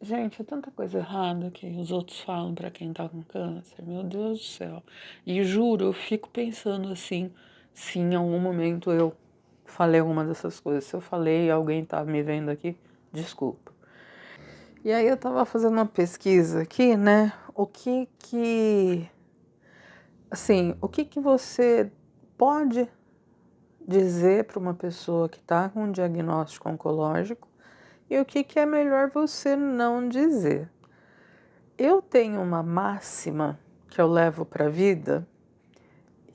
Gente, é tanta coisa errada que os outros falam pra quem tá com câncer, meu Deus do céu. E juro, eu fico pensando assim, se em algum momento eu falei alguma dessas coisas. Se eu falei e alguém tá me vendo aqui, desculpa. E aí eu tava fazendo uma pesquisa aqui, né? O que que você pode dizer para uma pessoa que tá com um diagnóstico oncológico e o que que é melhor você não dizer? Eu tenho uma máxima que eu levo para a vida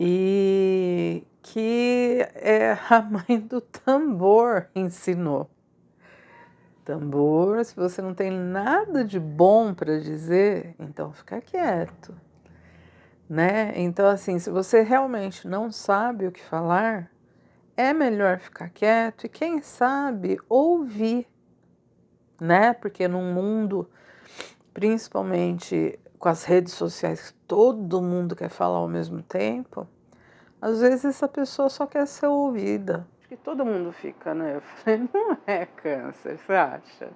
e que a mãe do Tambor ensinou. Tambor, se você não tem nada de bom para dizer, então fica quieto, né? Então, assim, se você realmente não sabe o que falar, é melhor ficar quieto e, quem sabe, ouvir, né? Porque num mundo, principalmente com as redes sociais, que todo mundo quer falar ao mesmo tempo, às vezes essa pessoa só quer ser ouvida. Acho que todo mundo fica, né? Eu falei, não é câncer, você acha?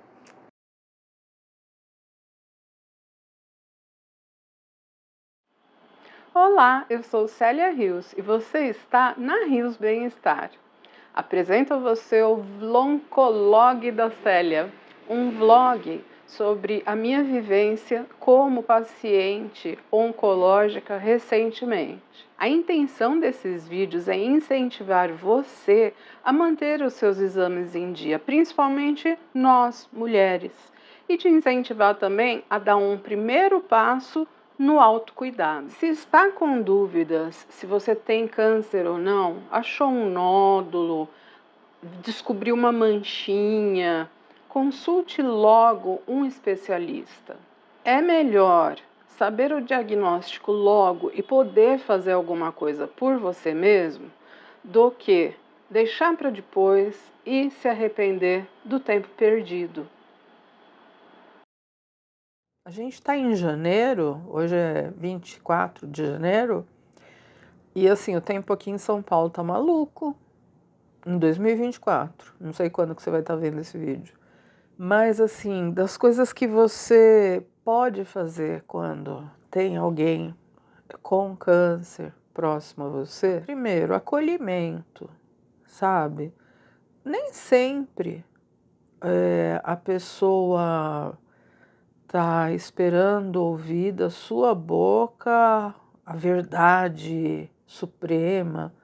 Olá, eu sou Célia Rios e você está na Rios Bem-Estar. Apresento a você o Vloncolog da Célia, um vlog sobre a minha vivência como paciente oncológica recentemente. A intenção desses vídeos é incentivar você a manter os seus exames em dia, principalmente nós, mulheres, e te incentivar também a dar um primeiro passo no autocuidado. Se está com dúvidas se você tem câncer ou não, achou um nódulo, descobriu uma manchinha, consulte logo um especialista. É melhor saber o diagnóstico logo e poder fazer alguma coisa por você mesmo do que deixar para depois e se arrepender do tempo perdido. A gente está em janeiro, hoje é 24 de janeiro, e assim, o tempo aqui em São Paulo tá maluco, em 2024. Não sei quando que você vai estar vendo esse vídeo. Mas assim, das coisas que você pode fazer quando tem alguém com câncer próximo a você, primeiro, acolhimento, sabe? Nem sempre a pessoa tá esperando ouvir da sua boca a verdade suprema,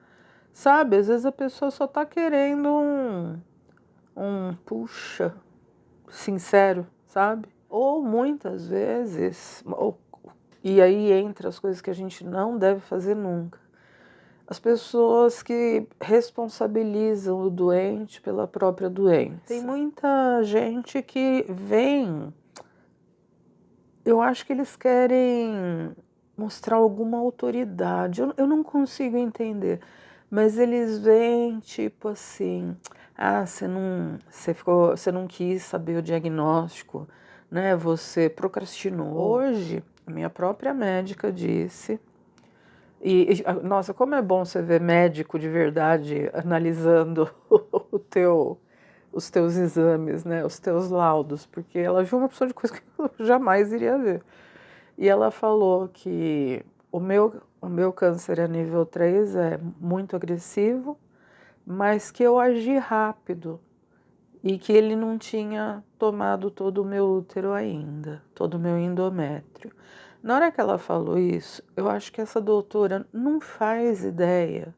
sabe? Às vezes a pessoa só tá querendo um puxa sincero, sabe? Ou muitas vezes, e aí entra as coisas que a gente não deve fazer nunca. As pessoas que responsabilizam o doente pela própria doença. Tem muita gente que vem. Eu acho que eles querem mostrar alguma autoridade. Eu não consigo entender. Mas eles vêm tipo assim, você não quis saber o diagnóstico, né? Você procrastinou. Hoje, a minha própria médica disse, nossa, como é bom você ver médico de verdade analisando os teus exames, né, os teus laudos, porque ela viu uma opção de coisa que eu jamais iria ver. E ela falou que o meu câncer a nível 3 é muito agressivo, mas que eu agi rápido e que ele não tinha tomado todo o meu útero ainda, todo o meu endométrio. Na hora que ela falou isso, eu acho que essa doutora não faz ideia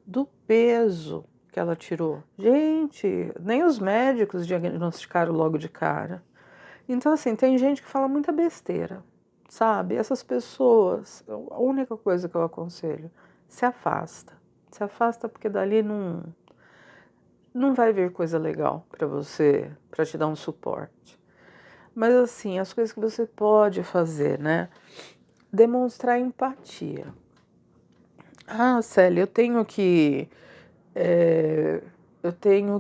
do peso que ela tirou. Gente, nem os médicos diagnosticaram logo de cara. Então, assim, tem gente que fala muita besteira, sabe? Essas pessoas, a única coisa que eu aconselho, se afasta. Se afasta porque dali não vai vir coisa legal para você, para te dar um suporte. Mas, assim, as coisas que você pode fazer, né? Demonstrar empatia. Ah, Célia, eu tenho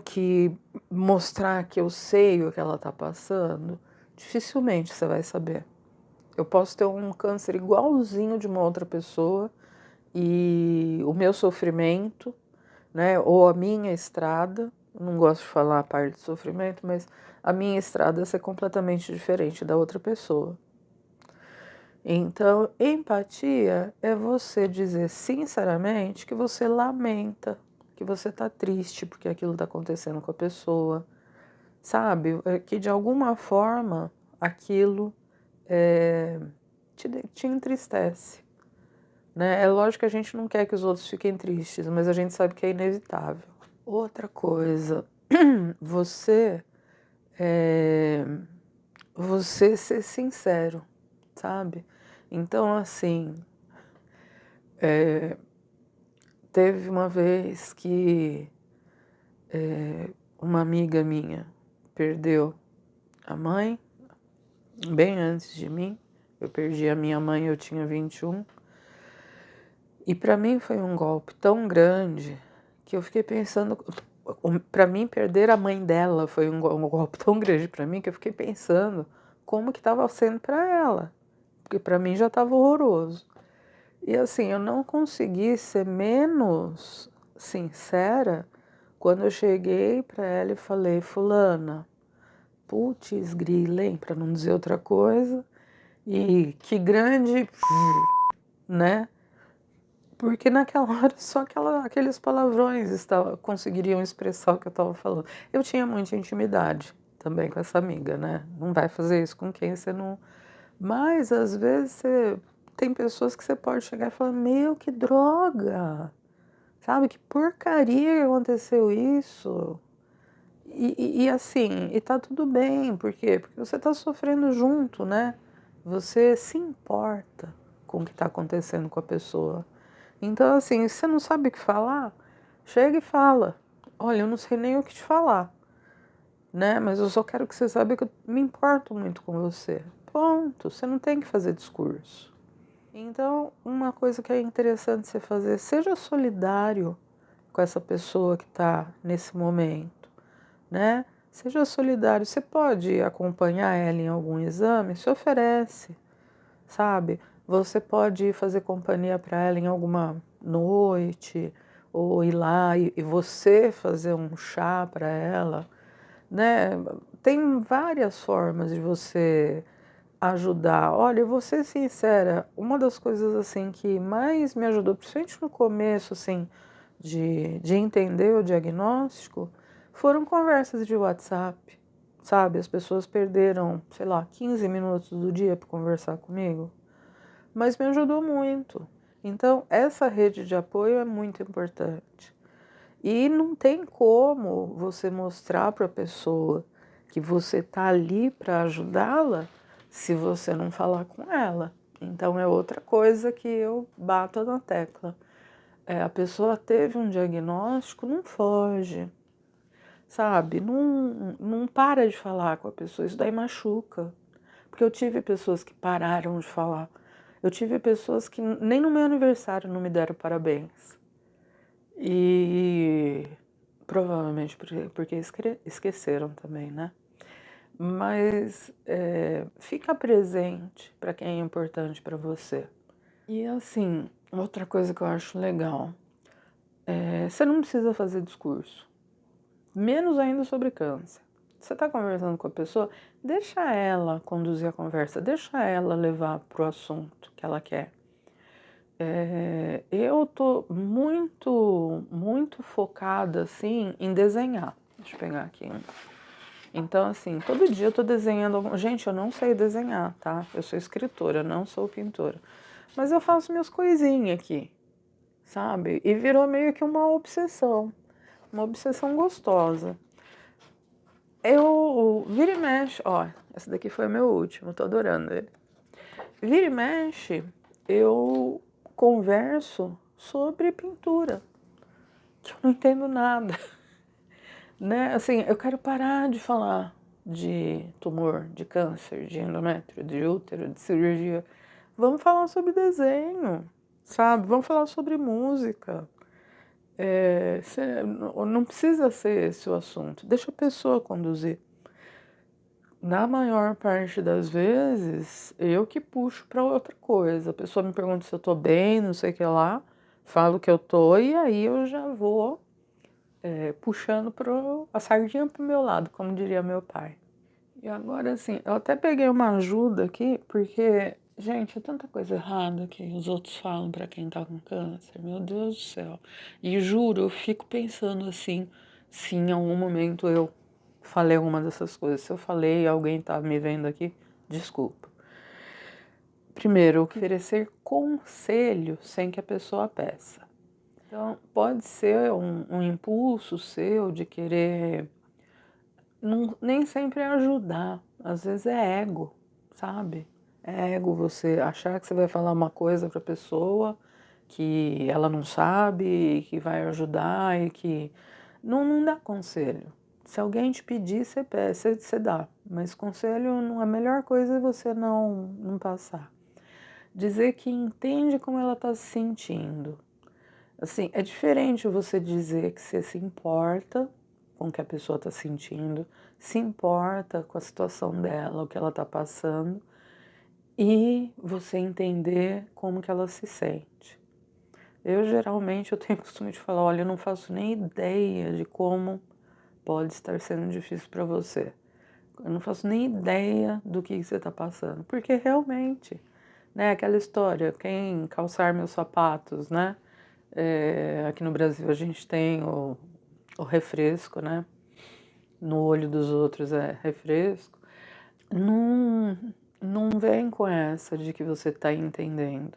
que mostrar que eu sei o que ela está passando. Dificilmente você vai saber. Eu posso ter um câncer igualzinho de uma outra pessoa e o meu sofrimento, né, ou a minha estrada, eu não gosto de falar a parte de sofrimento, mas a minha estrada ser completamente diferente da outra pessoa. Então, empatia é você dizer sinceramente que você lamenta, que você está triste porque aquilo está acontecendo com a pessoa, sabe? Que de alguma forma aquilo te entristece, né? É lógico que a gente não quer que os outros fiquem tristes, mas a gente sabe que é inevitável. Outra coisa, você, você ser sincero, sabe? Então, assim, teve uma vez que uma amiga minha perdeu a mãe, bem antes de mim. Eu perdi a minha mãe, eu tinha 21. E para mim foi um golpe tão grande que eu fiquei pensando, para mim perder a mãe dela foi um golpe tão grande para mim que eu fiquei pensando como que estava sendo para ela, porque para mim já estava horroroso. E assim, eu não consegui ser menos sincera quando eu cheguei para ela e falei: fulana, putz grila, hein, para não dizer outra coisa, e que grande, né? Porque naquela hora só aqueles palavrões conseguiriam expressar o que eu estava falando. Eu tinha muita intimidade também com essa amiga, né? Não vai fazer isso com quem você não... Mas às vezes tem pessoas que você pode chegar e falar: meu, que droga! Sabe, que porcaria que aconteceu isso? E assim, e tá tudo bem, por quê? Porque você tá sofrendo junto, né? Você se importa com o que tá acontecendo com a pessoa. Então, assim, se você não sabe o que falar, chega e fala: olha, eu não sei nem o que te falar, né? Mas eu só quero que você saiba que eu me importo muito com você. Ponto, você não tem que fazer discurso. Então, uma coisa que é interessante você fazer, seja solidário com essa pessoa que está nesse momento, né? Seja solidário. Você pode acompanhar ela em algum exame, se oferece, sabe? Você pode fazer companhia para ela em alguma noite, ou ir lá e você fazer um chá para ela, né? Tem várias formas de você ajudar. Olha, eu vou ser sincera, uma das coisas assim que mais me ajudou, principalmente no começo assim, de entender o diagnóstico, foram conversas de WhatsApp, sabe? As pessoas perderam, sei lá, 15 minutos do dia para conversar comigo, mas me ajudou muito. Então, essa rede de apoio é muito importante. E não tem como você mostrar para a pessoa que você está ali para ajudá-la se você não falar com ela. Então é outra coisa que eu bato na tecla. A pessoa teve um diagnóstico, não foge, sabe? Não para de falar com a pessoa, isso daí machuca. Porque eu tive pessoas que pararam de falar. Eu tive pessoas que nem no meu aniversário não me deram parabéns. E provavelmente porque esqueceram também, né? Mas fica presente para quem é importante para você. E assim, outra coisa que eu acho legal, você não precisa fazer discurso, menos ainda sobre câncer. Você está conversando com a pessoa, deixa ela conduzir a conversa, deixa ela levar para o assunto que ela quer. Eu tô muito focada assim em desenhar. Deixa eu pegar aqui um. Então, assim, todo dia eu tô desenhando. Gente, eu não sei desenhar, tá? Eu sou escritora, não sou pintora. Mas eu faço minhas coisinhas aqui, sabe? E virou meio que uma obsessão gostosa. Eu vira e mexe, ó, esse daqui foi o meu último, tô adorando ele. Vira e mexe, eu converso sobre pintura, que eu não entendo nada, né? Assim, eu quero parar de falar de tumor, de câncer, de endométrio, de útero, de cirurgia. Vamos falar sobre desenho, sabe? Vamos falar sobre música. Não precisa ser esse o assunto, deixa a pessoa conduzir. Na maior parte das vezes, eu que puxo para outra coisa. A pessoa me pergunta se eu tô bem, não sei o que lá, falo que eu tô, e aí eu já vou puxando a sardinha pro meu lado, como diria meu pai. E agora, assim, eu até peguei uma ajuda aqui, porque, gente, é tanta coisa errada que os outros falam pra quem tá com câncer, meu Deus do céu. E juro, eu fico pensando assim, se em algum momento eu falei alguma dessas coisas. Se eu falei e alguém tá me vendo aqui, desculpa. Primeiro, oferecer conselho sem que a pessoa peça. Então, pode ser um impulso seu de querer. Nem sempre é ajudar, às vezes é ego, sabe? É ego você achar que você vai falar uma coisa para a pessoa que ela não sabe, e que vai ajudar e que não dá conselho. Se alguém te pedir, você dá, mas conselho, a melhor coisa é você não passar. Dizer que entende como ela está se sentindo. Assim, é diferente você dizer que você se importa com o que a pessoa está sentindo, se importa com a situação dela, o que ela está passando, e você entender como que ela se sente. Geralmente eu tenho o costume de falar, olha, eu não faço nem ideia de como pode estar sendo difícil para você. Eu não faço nem ideia do que você está passando, porque realmente, né, aquela história, quem calçar meus sapatos, né? Aqui no Brasil a gente tem o refresco, né? No olho dos outros é refresco. Não vem com essa de que você está entendendo.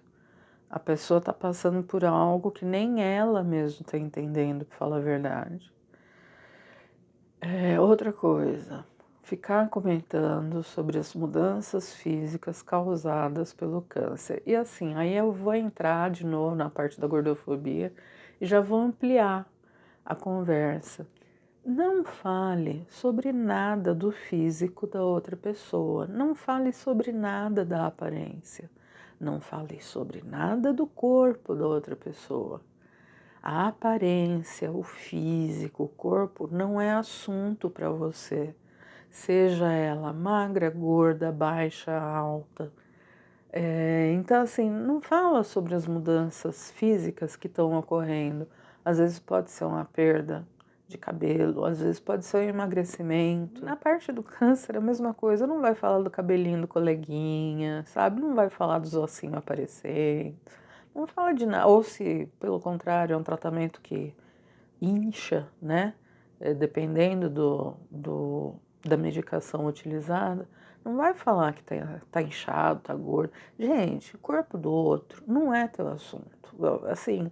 A pessoa está passando por algo que nem ela mesma está entendendo, para falar a verdade. Outra coisa, ficar comentando sobre as mudanças físicas causadas pelo câncer. E assim, aí eu vou entrar de novo na parte da gordofobia e já vou ampliar a conversa. Não fale sobre nada do físico da outra pessoa, não fale sobre nada da aparência, não fale sobre nada do corpo da outra pessoa. A aparência, o físico, o corpo não é assunto para você, seja ela magra, gorda, baixa, alta. Então, assim, não fala sobre as mudanças físicas que estão ocorrendo. Às vezes pode ser uma perda de cabelo, às vezes pode ser um emagrecimento. Na parte do câncer, a mesma coisa. Não vai falar do cabelinho do coleguinha, sabe? Não vai falar dos ossinhos aparecendo. Não fala de nada. Ou se, pelo contrário, é um tratamento que incha, né? Dependendo da medicação utilizada, não vai falar que tá inchado, tá gordo. Gente, o corpo do outro não é teu assunto. Assim,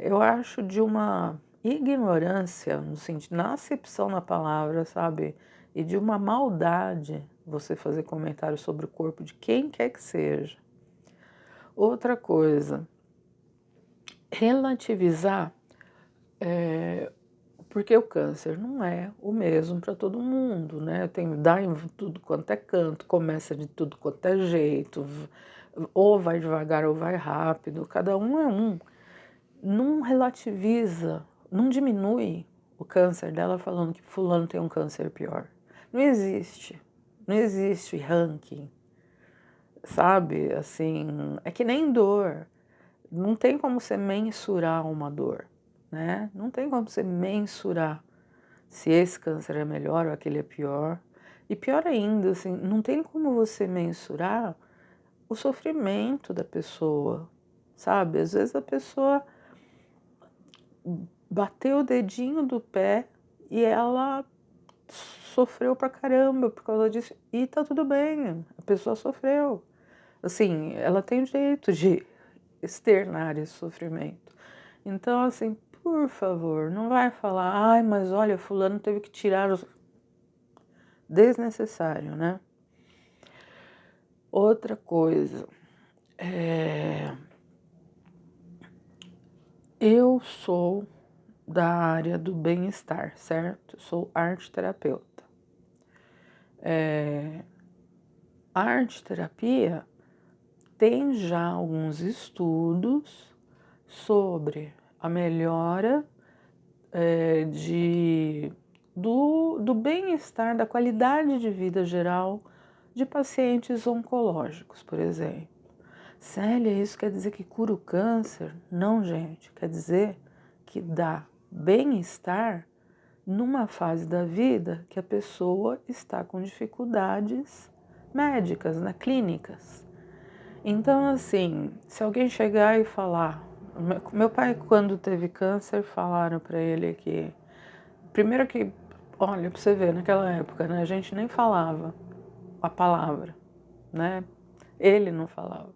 eu acho de uma ignorância, no sentido, na acepção da palavra, sabe? E de uma maldade você fazer comentário sobre o corpo de quem quer que seja. Outra coisa, relativizar, porque o câncer não é o mesmo para todo mundo, né? Dá em tudo quanto é canto, começa de tudo quanto é jeito, ou vai devagar ou vai rápido, cada um é um. Não relativiza, não diminui o câncer dela falando que fulano tem um câncer pior. Não existe, não existe ranking, sabe? Assim, é que nem dor. Não tem como você mensurar uma dor, né? Não tem como você mensurar se esse câncer é melhor ou aquele é pior. E pior ainda, assim, não tem como você mensurar o sofrimento da pessoa, sabe? Às vezes a pessoa bateu o dedinho do pé e ela sofreu pra caramba por causa disso. E tá tudo bem, a pessoa sofreu. Assim, ela tem o direito de externar esse sofrimento. Então, assim, por favor, não vai falar, ai, mas olha, fulano teve que tirar os... Desnecessário, né? Outra coisa, eu sou da área do bem-estar, certo? Sou arte-terapeuta. A arte-terapia tem já alguns estudos sobre a melhora do bem-estar, da qualidade de vida geral de pacientes oncológicos, por exemplo. Célia, isso quer dizer que cura o câncer? Não, gente, quer dizer que dá bem-estar numa fase da vida que a pessoa está com dificuldades médicas, né, clínicas. Então, assim, se alguém chegar e falar... Meu pai, quando teve câncer, falaram para ele que... Primeiro que, olha, para você ver, naquela época, né, a gente nem falava a palavra, né? Ele não falava.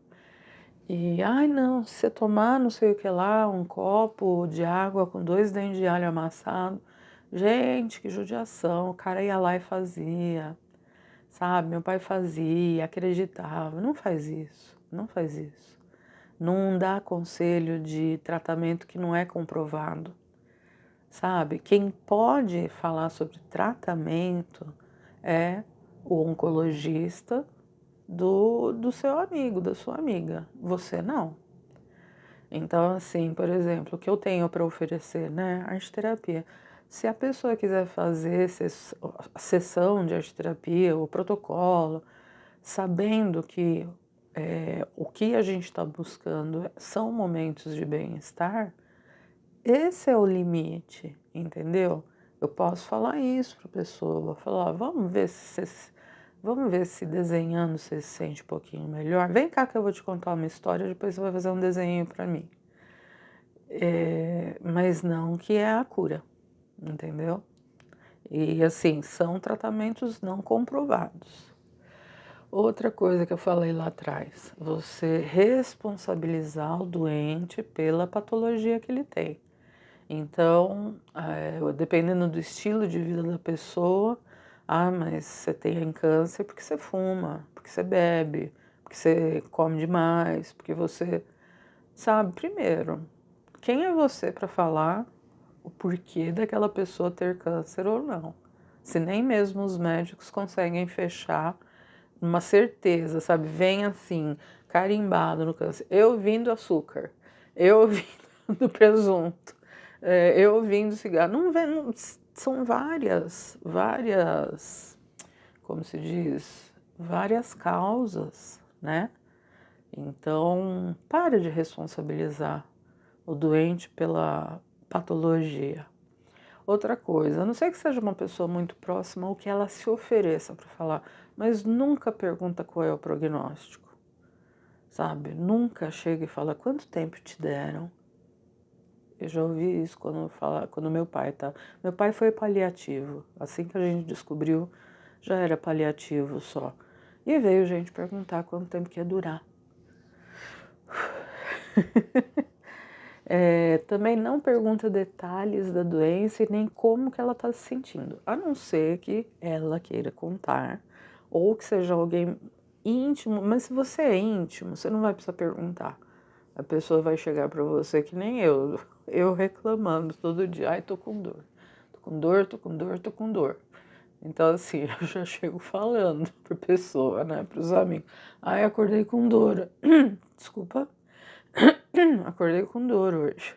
E, ai não, se você tomar não sei o que lá, um copo de água com 2 dentes de alho amassado, gente, que judiação, o cara ia lá e fazia, sabe? Meu pai fazia, acreditava, não faz isso, não faz isso. Não dá conselho de tratamento que não é comprovado, sabe? Quem pode falar sobre tratamento é o oncologista do seu amigo, da sua amiga. Você não. Então, assim, por exemplo, o que eu tenho para oferecer, né? Arte-terapia. Se a pessoa quiser fazer sessão de arte-terapia, o protocolo, sabendo que o que a gente está buscando são momentos de bem-estar, esse é o limite, entendeu? Eu posso falar isso para a pessoa, falar, vamos ver se desenhando você se sente um pouquinho melhor. Vem cá que eu vou te contar uma história, depois você vai fazer um desenho para mim. Mas não que é a cura, entendeu? E assim, são tratamentos não comprovados. Outra coisa que eu falei lá atrás, você responsabilizar o doente pela patologia que ele tem. Então, dependendo do estilo de vida da pessoa, mas você tem câncer porque você fuma, porque você bebe, porque você come demais, porque você... Sabe, primeiro, quem é você para falar o porquê daquela pessoa ter câncer ou não? Se nem mesmo os médicos conseguem fechar uma certeza, sabe? Vem assim, carimbado no câncer. Eu vim do açúcar, eu vim do presunto, eu vim do cigarro. Não vem, são várias, como se diz, várias causas, né? Então, para de responsabilizar o doente pela patologia. Outra coisa, a não ser que seja uma pessoa muito próxima ou que ela se ofereça para falar, mas nunca pergunta qual é o prognóstico, sabe? Nunca chega e fala quanto tempo te deram. Eu já ouvi isso quando meu pai tá. Meu pai foi paliativo, assim que a gente descobriu, já era paliativo só. E veio gente perguntar quanto tempo que ia durar. Também não pergunta detalhes da doença e nem como que ela está se sentindo, a não ser que ela queira contar, ou que seja alguém íntimo, mas se você é íntimo, você não vai precisar perguntar. A pessoa vai chegar para você que nem eu reclamando todo dia, ai, tô com dor, tô com dor, tô com dor, tô com dor. Então assim, eu já chego falando pra pessoa, né, pros amigos, ai, acordei com dor, desculpa, acordei com dor hoje.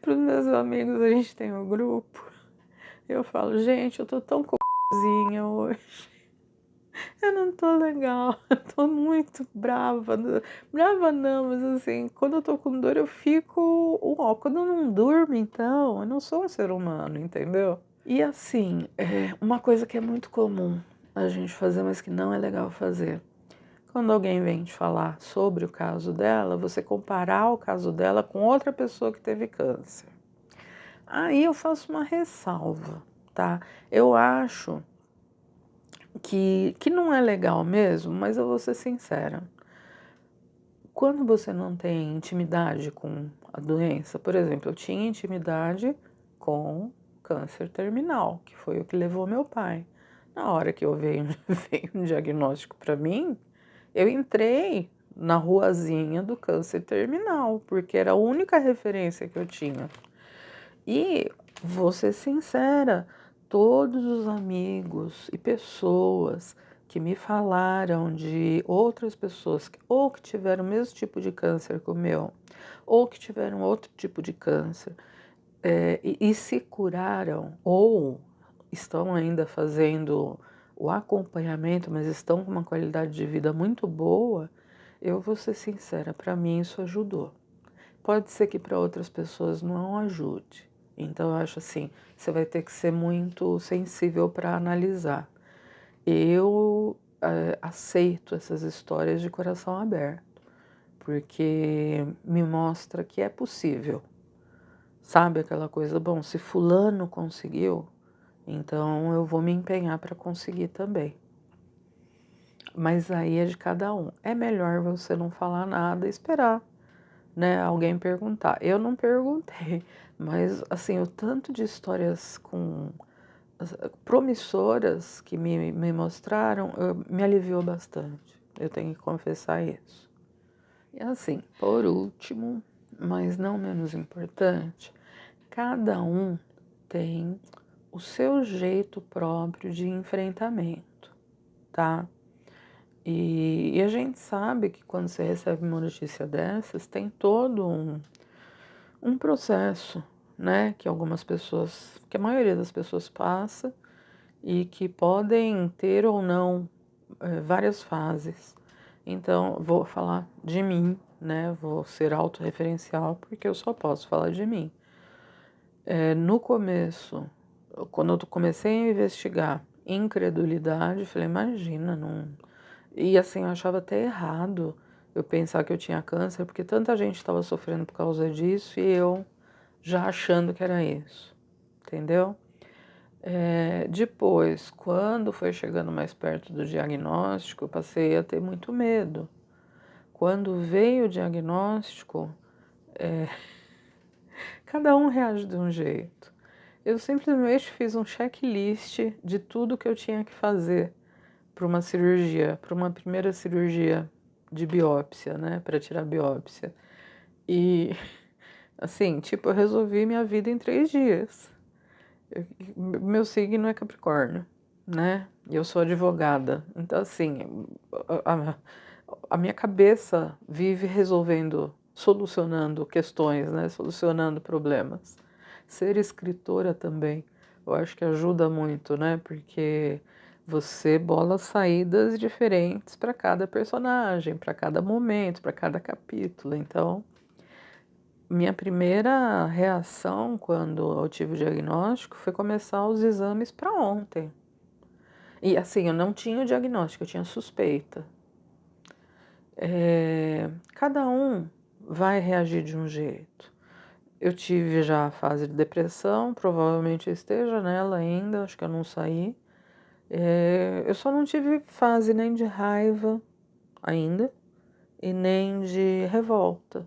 Para os meus amigos, a gente tem um grupo. Eu falo, gente, eu tô tão cozinha hoje. Eu não tô legal, eu tô muito brava. Brava não, mas assim, quando eu tô com dor eu fico... quando eu não durmo, então, eu não sou um ser humano, entendeu? E assim, uma coisa que é muito comum a gente fazer, mas que não é legal fazer. Quando alguém vem te falar sobre o caso dela, você comparar o caso dela com outra pessoa que teve câncer. Aí eu faço uma ressalva, tá? Eu acho que não é legal mesmo, mas eu vou ser sincera. Quando você não tem intimidade com a doença, por exemplo, eu tinha intimidade com câncer terminal, que foi o que levou meu pai. Na hora que veio um diagnóstico para mim, eu entrei na ruazinha do câncer terminal, porque era a única referência que eu tinha. E, vou ser sincera, todos os amigos e pessoas que me falaram de outras pessoas que ou que tiveram o mesmo tipo de câncer que o meu, ou que tiveram outro tipo de câncer, e se curaram, ou estão ainda fazendo o acompanhamento, mas estão com uma qualidade de vida muito boa, eu vou ser sincera, para mim isso ajudou. Pode ser que para outras pessoas não ajude, Então, eu acho assim, você vai ter que ser muito sensível para analisar. Eu aceito essas histórias de coração aberto, porque me mostra que é possível. Sabe aquela coisa, bom, se fulano conseguiu, então eu vou me empenhar para conseguir também. Mas aí é de cada um. É melhor você não falar nada e esperar, né, alguém perguntar. Eu não perguntei, mas assim, o tanto de histórias promissoras que me mostraram, me aliviou bastante. Eu tenho que confessar isso. E assim, por último, mas não menos importante, cada um tem o seu jeito próprio de enfrentamento, tá? E a gente sabe que quando você recebe uma notícia dessas, tem todo um processo, né? Que algumas pessoas, que a maioria das pessoas passa e que podem ter ou não várias fases. Então, vou falar de mim, né? Vou ser autorreferencial porque eu só posso falar de mim. No começo, quando eu comecei a investigar incredulidade, falei, imagina, não. E assim, eu achava até errado eu pensar que eu tinha câncer, porque tanta gente estava sofrendo por causa disso e eu já achando que era isso, entendeu? Depois, quando foi chegando mais perto do diagnóstico, eu passei a ter muito medo. Quando veio o diagnóstico, cada um reage de um jeito. Eu simplesmente fiz um checklist de tudo que eu tinha que fazer para uma cirurgia, para uma primeira cirurgia de biópsia, né, para tirar biópsia. E, assim, tipo, eu resolvi minha vida em 3 dias. Meu signo é Capricórnio, né? E eu sou advogada. Então, assim, a minha cabeça vive resolvendo, solucionando questões, né? Solucionando problemas. Ser escritora também, eu acho que ajuda muito, né? Porque você bola saídas diferentes para cada personagem, para cada momento, para cada capítulo. Então, minha primeira reação quando eu tive o diagnóstico foi começar os exames para ontem. E assim, eu não tinha o diagnóstico, eu tinha suspeita. Cada um vai reagir de um jeito. Eu tive já a fase de depressão, provavelmente eu esteja nela ainda, acho que eu não saí. Eu só não tive fase nem de raiva ainda e nem de revolta.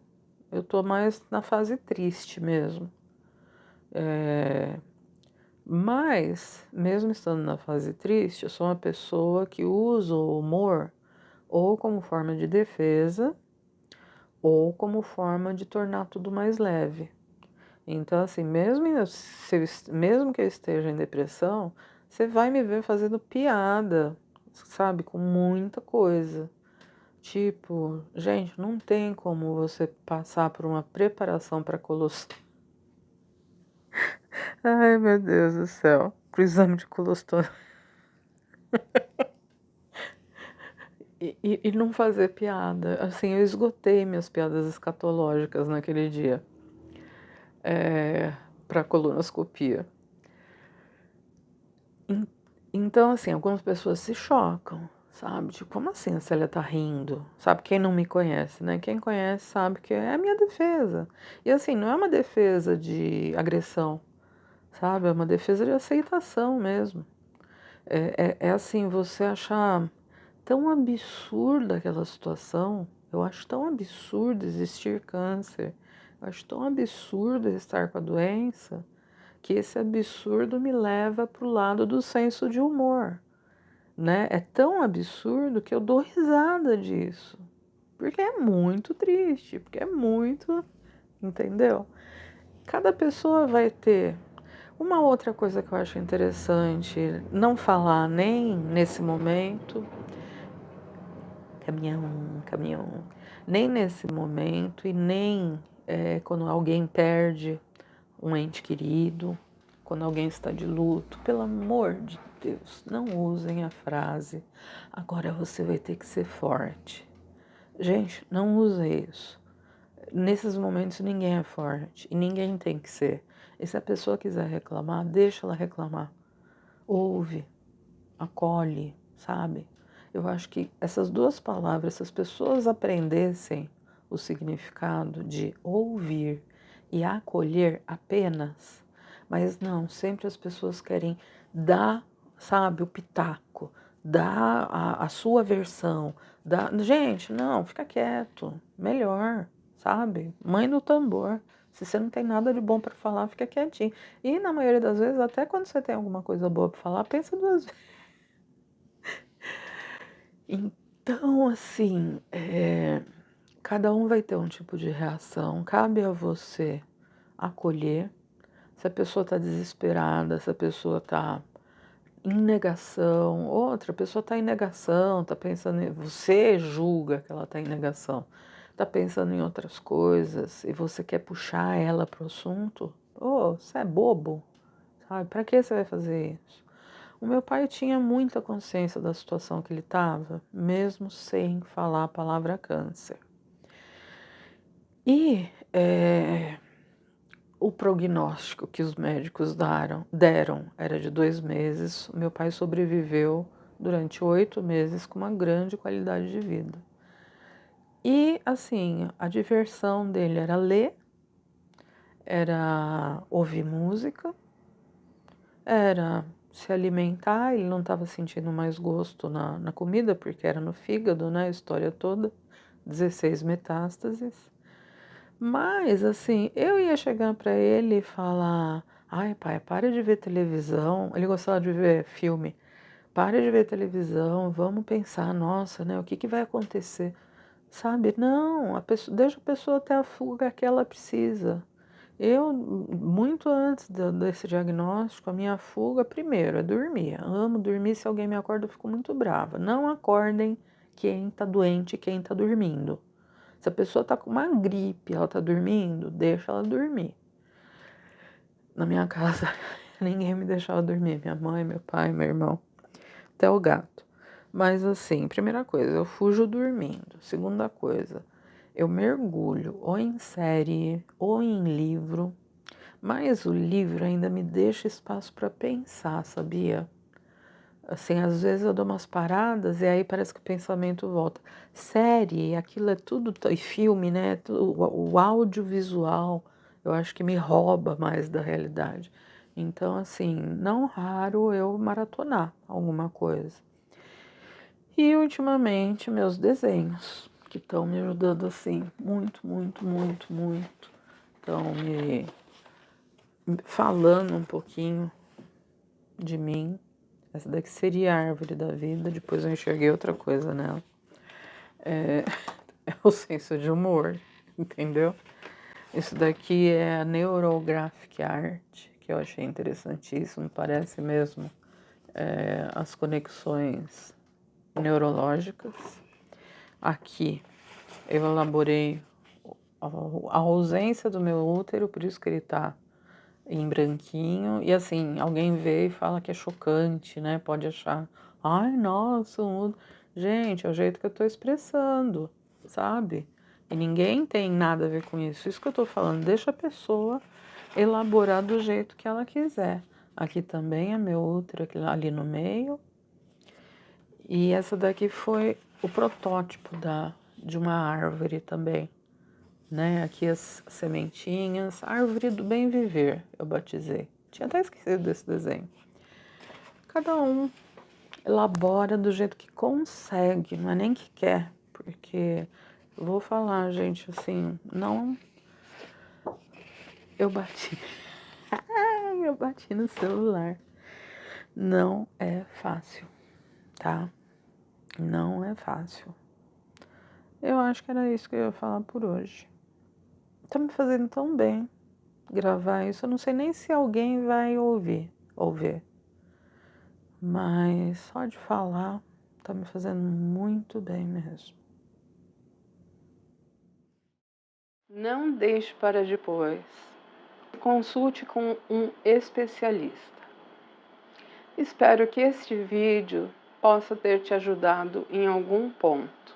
Eu tô mais na fase triste mesmo. Mas, mesmo estando na fase triste, eu sou uma pessoa que usa o humor ou como forma de defesa ou como forma de tornar tudo mais leve. Então, assim, mesmo que eu esteja em depressão, você vai me ver fazendo piada, sabe, com muita coisa. Tipo, gente, não tem como você passar por uma preparação para colostomy. Ai, meu Deus do céu. Pro exame de colostomia. E não fazer piada. Assim, eu esgotei minhas piadas escatológicas naquele dia. Pra colonoscopia. Então, assim, algumas pessoas se chocam, sabe? Tipo, como assim a Célia tá rindo? Sabe, quem não me conhece, né? Quem conhece sabe que é a minha defesa. E assim, não é uma defesa de agressão, sabe? É uma defesa de aceitação mesmo. É assim, você achar tão absurda aquela situação, eu acho tão absurdo existir câncer, eu acho tão absurdo estar com a doença, que esse absurdo me leva para o lado do senso de humor, né? É tão absurdo que eu dou risada disso, porque é muito triste, porque é muito, entendeu? Cada pessoa vai ter. Uma outra coisa que eu acho interessante, não falar nem nesse momento, caminhão, nem nesse momento e nem quando alguém perde um ente querido, quando alguém está de luto, pelo amor de Deus, não usem a frase agora você vai ter que ser forte. Gente, não use isso. Nesses momentos ninguém é forte e ninguém tem que ser. E se a pessoa quiser reclamar, deixa ela reclamar. Ouve, acolhe, sabe? Eu acho que essas duas palavras, se as pessoas aprendessem o significado de ouvir e acolher apenas, mas não, sempre as pessoas querem dar, sabe, o pitaco, dar a sua versão, dar... Gente, não, fica quieto, melhor, sabe? Mãe do tambor. Se você não tem nada de bom para falar, fica quietinho. E na maioria das vezes, até quando você tem alguma coisa boa para falar, pensa duas vezes. Então, assim, cada um vai ter um tipo de reação, cabe a você acolher. Se a pessoa está desesperada, se a pessoa está em negação, outra pessoa está em negação, está pensando em... Você julga que ela está em negação, está pensando em outras coisas e você quer puxar ela para o assunto, você é bobo, sabe? Para que você vai fazer isso? O meu pai tinha muita consciência da situação que ele estava, mesmo sem falar a palavra câncer. E o prognóstico que os médicos deram era de 2 meses. O meu pai sobreviveu durante 8 meses com uma grande qualidade de vida. E, assim, a diversão dele era ler, era ouvir música, era se alimentar. Ele não estava sentindo mais gosto na comida, porque era no fígado, né? A história toda, 16 metástases. Mas, assim, eu ia chegar para ele e falar: ai, pai, para de ver televisão. Ele gostava de ver filme. Para de ver televisão, vamos pensar, nossa, né? O que vai acontecer? Sabe? Não, deixa a pessoa ter a fuga que ela precisa. Eu, muito antes desse diagnóstico, a minha fuga, primeiro, é dormir. Amo dormir, se alguém me acorda, eu fico muito brava. Não acordem quem está doente, quem está dormindo. Se a pessoa está com uma gripe, ela está dormindo, deixa ela dormir. Na minha casa, ninguém me deixava dormir. Minha mãe, meu pai, meu irmão, até o gato. Mas assim, primeira coisa, eu fujo dormindo. Segunda coisa, eu mergulho ou em série ou em livro. Mas o livro ainda me deixa espaço para pensar, sabia? Assim, às vezes eu dou umas paradas e aí parece que o pensamento volta. Série, aquilo é tudo, e filme, né? O audiovisual, eu acho que me rouba mais da realidade. Então, assim, não raro eu maratonar alguma coisa. E ultimamente, meus desenhos, que estão me ajudando, assim, muito, muito, muito, muito. Estão me falando um pouquinho de mim. Essa daqui seria a árvore da vida, depois eu enxerguei outra coisa nela. É, é o senso de humor, entendeu? Isso daqui é a Neurographic Art, que eu achei interessantíssimo, parece mesmo as conexões neurológicas. Aqui eu elaborei a ausência do meu útero, por isso que ele tá em branquinho. E assim, alguém vê e fala que é chocante, né? Pode achar, ai, nossa, gente, é o jeito que eu tô expressando, sabe? E ninguém tem nada a ver com isso. Isso que eu tô falando, deixa a pessoa elaborar do jeito que ela quiser. Aqui também é meu útero, ali no meio. E essa daqui foi o protótipo de uma árvore também, né? Aqui as sementinhas, árvore do bem viver, eu batizei. Tinha até esquecido desse desenho. Cada um elabora do jeito que consegue, não é nem que quer, porque eu vou falar, gente, assim, não. Eu bati. Eu bati no celular. Não é fácil, tá? Não é fácil. Eu acho que era isso que eu ia falar por hoje. Tá me fazendo tão bem gravar isso. Eu não sei nem se alguém vai ouvir ou ver. Mas só de falar tá me fazendo muito bem mesmo. Não deixe para depois. Consulte com um especialista. Espero que este vídeo possa ter te ajudado em algum ponto.